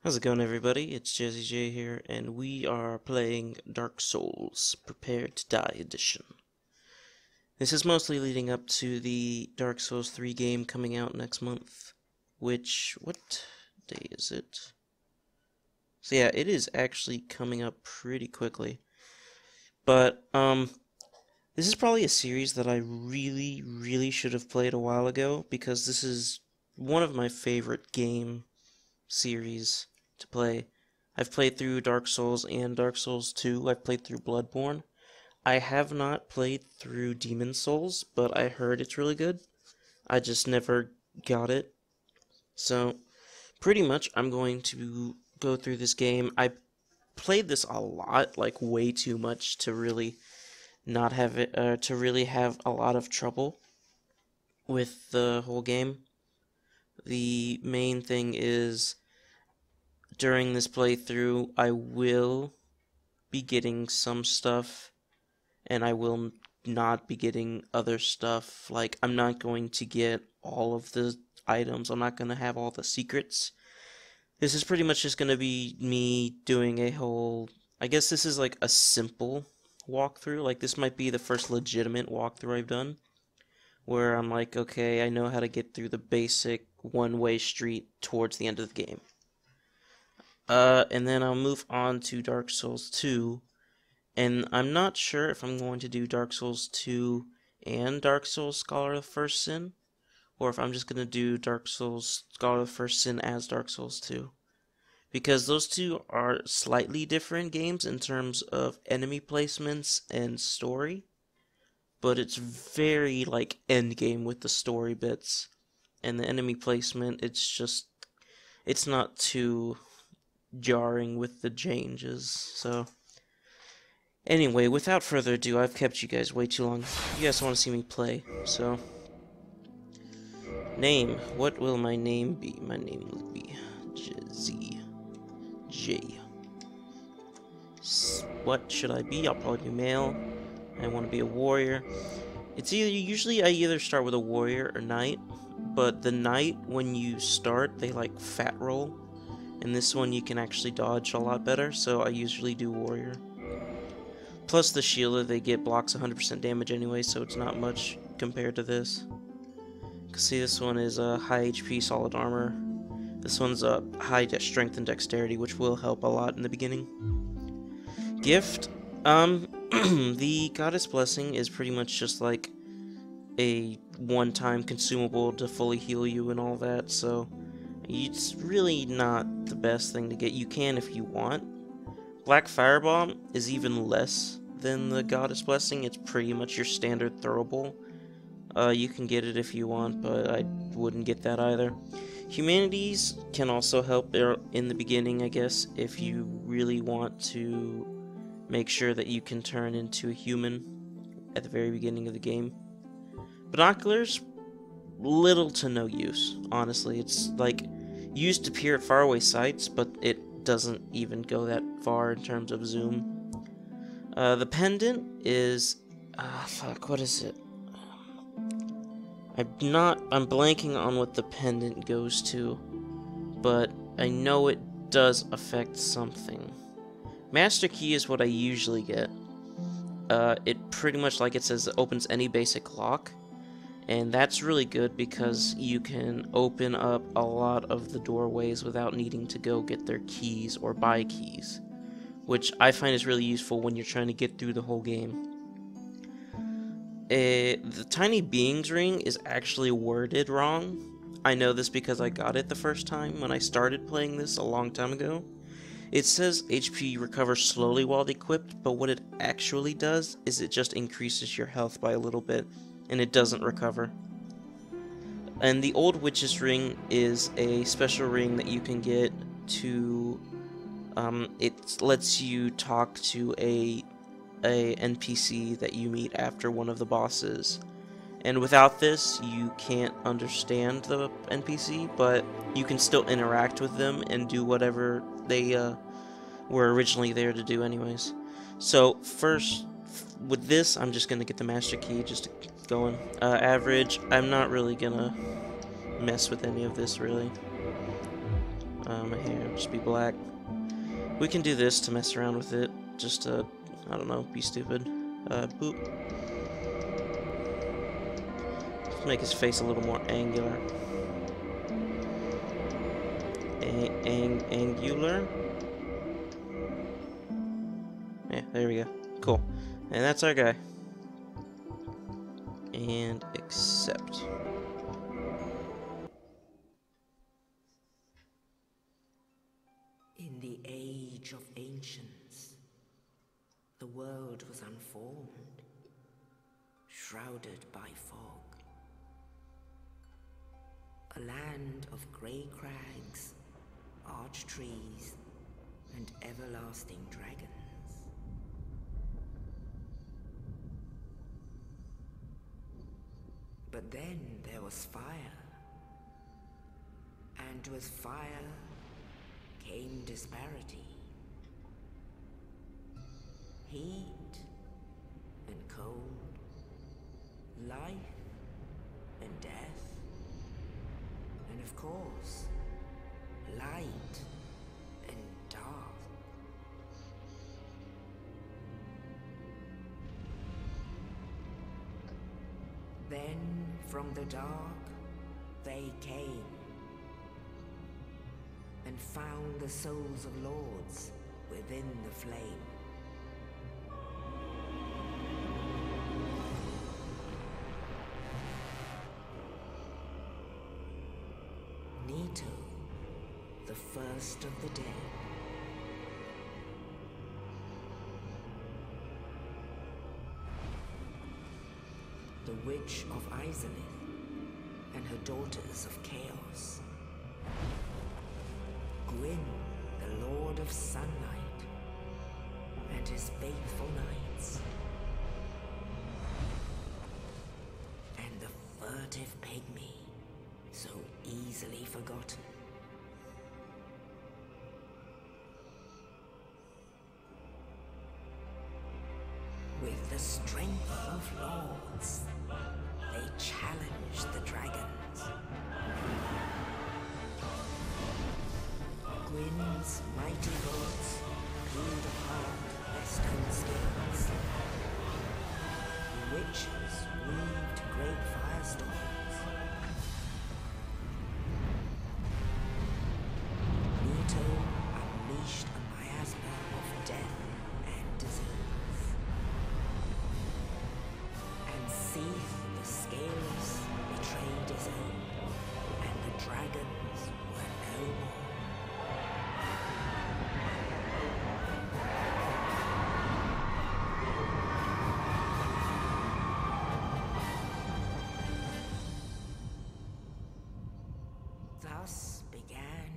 How's it going, everybody? It's Jazzy J here, and we are playing Dark Souls Prepare to Die edition. This is mostly leading up to the Dark Souls 3 game coming out next month, which, what day is it? So yeah, it is actually coming up pretty quickly. But, this is probably a series that I really should have played a while ago, because this is one of my favorite game series to play. I've played through Dark Souls and Dark Souls 2. I've played through Bloodborne. I have not played through Demon Souls, but I heard it's really good. I just never got it. So, pretty much I'm going to go through this game. I played this a lot, like way too much to really not have it, to really have a lot of trouble with the whole game. The main thing is during this playthrough, I will be getting some stuff, and I will not be getting other stuff. Like, I'm not going to get all of the items. I'm not going to have all the secrets. This is pretty much just going to be me doing a whole... I guess this is like a simple walkthrough. Like, this might be the first legitimate walkthrough I've done, where I'm like, okay, I know how to get through the basic one-way street towards the end of the game. And then I'll move on to Dark Souls 2, and I'm not sure if I'm going to do Dark Souls 2 and Dark Souls Scholar of the First Sin, or if I'm just going to do Dark Souls Scholar of the First Sin as Dark Souls 2. Because those two are slightly different games in terms of enemy placements and story, but it's very, like, endgame with the story bits. And the enemy placement, it's not too jarring with the changes. So anyway, without further ado, I've kept you guys way too long. You guys want to see me play, so name. What will my name be? My name will be Jazzy J. What should I be? I'll probably be male. I want to be a warrior. It's usually I either start with a warrior or knight, but the knight, when you start, they like fat roll. In this one, you can actually dodge a lot better, so I usually do warrior. Plus, the shield that they get blocks 100% damage anyway, so it's not much compared to this. See, this one is high HP, solid armor. This one's high strength and dexterity, which will help a lot in the beginning. Gift. The Goddess Blessing is pretty much just like a one-time consumable to fully heal you and all that, so it's really not the best thing to get. You can if you want. Black Firebomb is even less than the Goddess Blessing. It's pretty much your standard throwable. You can get it if you want, but I wouldn't get that either. Humanities can also help in the beginning, I guess, if you really want to make sure that you can turn into a human at the very beginning of the game. Binoculars, little to no use, honestly. It's like used to peer at faraway sights, but it doesn't even go that far in terms of zoom. The pendant is what is it? I'm blanking on what the pendant goes to, but I know it does affect something. Master Key is what I usually get. It pretty much, like it says, it opens any basic lock. And that's really good because you can open up a lot of the doorways without needing to go get their keys or buy keys, which I find is really useful when you're trying to get through the whole game. The Tiny Beings ring is actually worded wrong. I know this because I got it the first time when I started playing this a long time ago. It says HP recovers slowly while equipped, but what it actually does is it just increases your health by a little bit, and it doesn't recover. And the Old Witch's Ring is a special ring that you can get to... it lets you talk to a NPC that you meet after one of the bosses. And without this, you can't understand the NPC, but you can still interact with them and do whatever they were originally there to do anyways. So first, with this, I'm just going to get the Master Key just to get going. Average, I'm not really going to mess with any of this, really. My hair will just be black. We can do this to mess around with it, just to, I don't know, be stupid. Boop. Make his face a little more angular. Angular? Yeah, there we go. Cool. And that's our guy. And accept. In the age of ancients, the world was unformed, shrouded by fog. A land of grey crags, arch trees, and everlasting dragons. But then there was fire, and with fire came disparity. Heat and cold, life and death, and of course, light and dark. Then from the dark they came and found the souls of lords within the flame. Nito, the first of the dead. The Witch of Izalith and her daughters of Chaos. Gwyn, the Lord of Sunlight, and his faithful knights. And the furtive pygmy, so easily forgotten. With the strength of lords, they challenged the dragons. Gwyn's mighty lords peeled apart their stone scales. The witches weaved great firestorms. Nito unleashed a miasma of death and disease. And Seath, the Scaleless, betrayed his own, and the dragons were no more. Thus began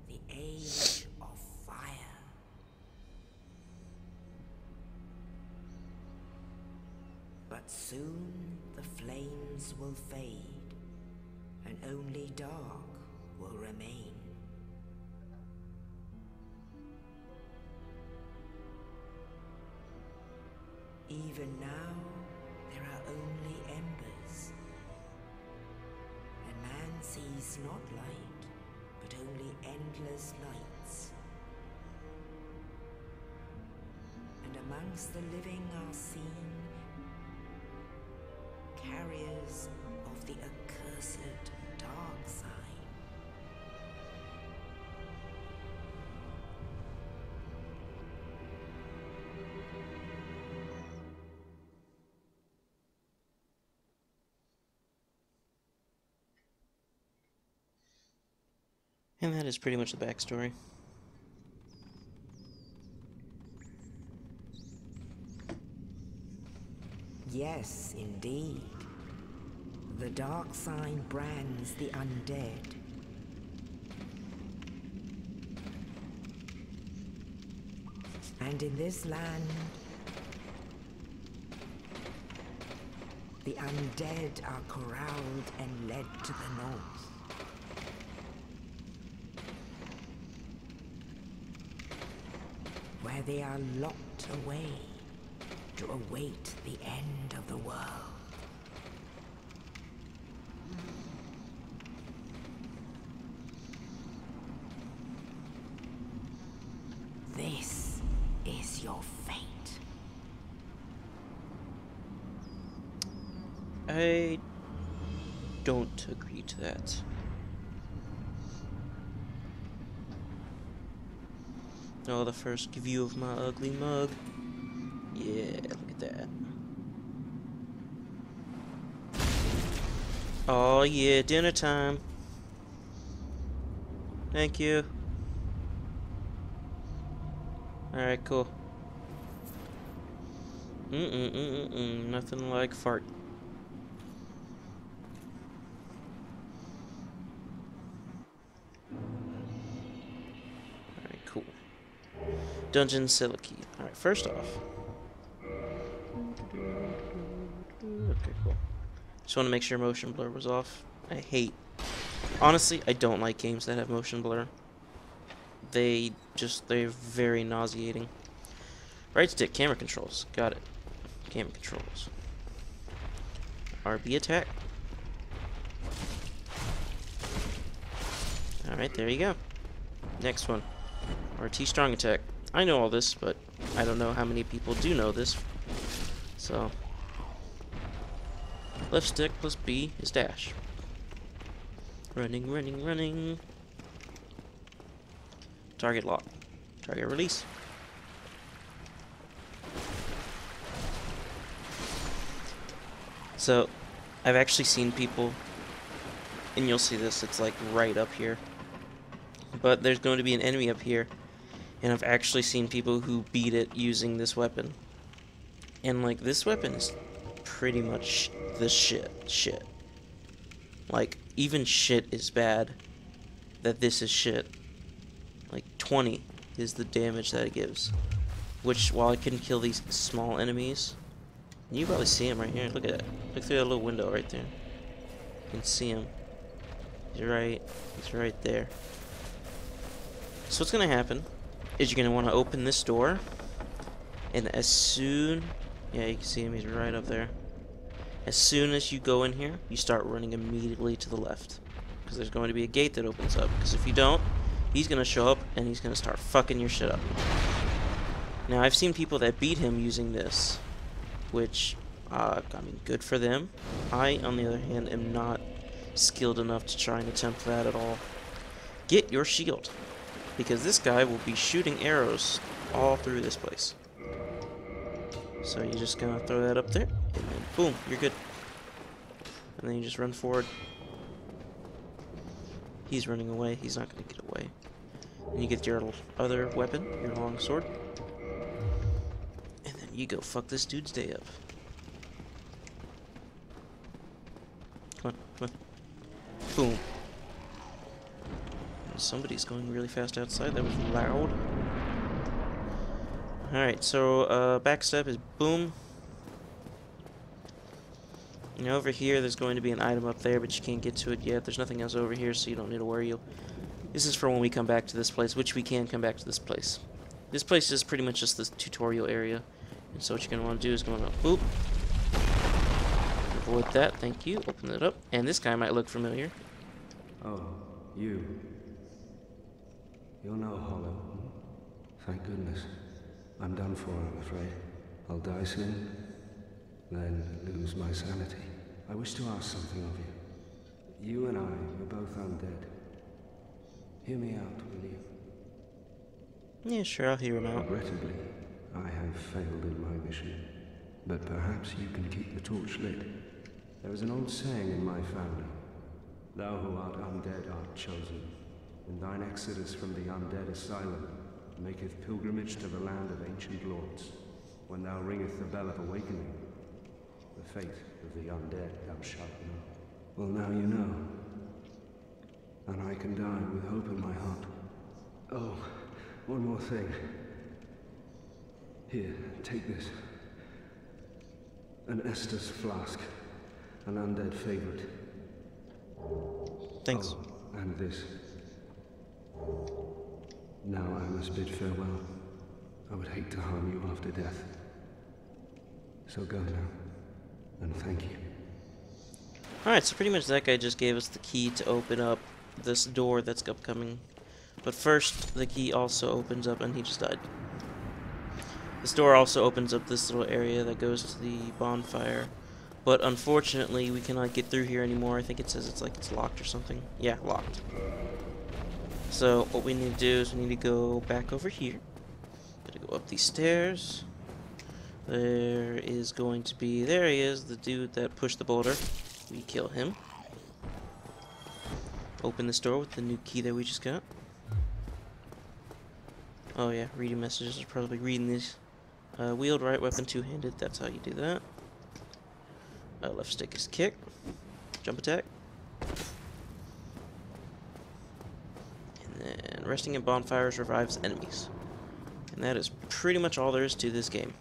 the Age of Fire. But soon the flames will fade, and only dark will remain. Even now, there are only embers, and man sees not light, but only endless nights. And amongst the living are seen carriers of the accursed dark side. And that is pretty much the backstory. Yes, indeed. The dark sign brands the undead. And in this land, the undead are corralled and led to the north. Where they are locked away to await the end of the world. your fate. I don't agree to that. Oh, the first view of my ugly mug. Yeah, look at that. Oh yeah, dinner time. Thank you. Alright, cool. Nothing like fart. Alright, cool. Dungeon Silicate. Alright, first off. Okay, cool. Just want to make sure motion blur was off. Honestly, I don't like games that have motion blur. They're very nauseating. Right stick, camera controls. Got it. Camera controls. RB attack. Alright, there you go. Next one. RT strong attack. I know all this, but I don't know how many people do know this. So, left stick plus B is dash. Running, running, running. Target lock. Target release. So, I've actually seen people, and you'll see this, it's like right up here. But there's going to be an enemy up here, and I've actually seen people who beat it using this weapon. And like, this weapon is pretty much the shit. Like, even shit is bad, that this is shit. Like, 20 is the damage that it gives. Which, while I can kill these small enemies, you can probably see him right here. Look at that. Look through that little window right there. You can see him. He's right there. So what's gonna happen is you're gonna want to open this door, and as soon, yeah, you can see him. He's right up there. As soon as you go in here, you start running immediately to the left, because there's going to be a gate that opens up. Because if you don't, he's gonna show up and he's gonna start fucking your shit up. Now I've seen people that beat him using this, which, I mean, good for them. I, on the other hand, am not skilled enough to try and attempt that at all. Get your shield, because this guy will be shooting arrows all through this place. So you're just gonna throw that up there, and then boom, you're good. And then you just run forward. He's running away, he's not gonna get away. And you get your other weapon, your long sword. And then you go fuck this dude's day up. Come on, come on. Boom. Somebody's going really fast outside, that was loud. Alright, so backstep is boom. And over here there's going to be an item up there, but you can't get to it yet. There's nothing else over here, so you don't need to worry. This is for when we come back to this place, which we can come back to this place. This place is pretty much just the tutorial area. And so what you're going to want to do is go on, boop. Avoid that, thank you. Open it up. And this guy might look familiar. Oh, you. You're no hollow. Thank goodness. I'm done for, I'm afraid. I'll die soon, then lose my sanity. I wish to ask something of you. You and I are both undead. Hear me out, will you? Yeah, sure, I'll hear him out. Regrettably, I have failed in my mission, but perhaps you can keep the torch lit. There is an old saying in my family. Thou who art undead art chosen, and thine exodus from the undead asylum maketh pilgrimage to the land of ancient lords. When thou ringeth the bell of awakening, the fate of the undead thou shalt know. Well, now you know. And I can die with hope in my heart. Oh, one more thing. Here, take this. An Estus flask. An undead favorite. Thanks. Oh, and this. Now I must bid farewell. I would hate to harm you after death. So go now, and thank you. Alright, so pretty much that guy just gave us the key to open up this door that's upcoming. But first, the key also opens up and he just died. This door also opens up this little area that goes to the bonfire. But unfortunately, we cannot get through here anymore. I think it says it's locked or something. Yeah, locked. So what we need to do is we need to go back over here. Gotta go up these stairs. There is going to be... There he is, the dude that pushed the boulder. We kill him. Open this door with the new key that we just got. Oh yeah, reading messages. Probably reading these. Wield right weapon two-handed. That's how you do that. Left stick is kick. Jump attack. And then resting in bonfires revives enemies. And that is pretty much all there is to this game.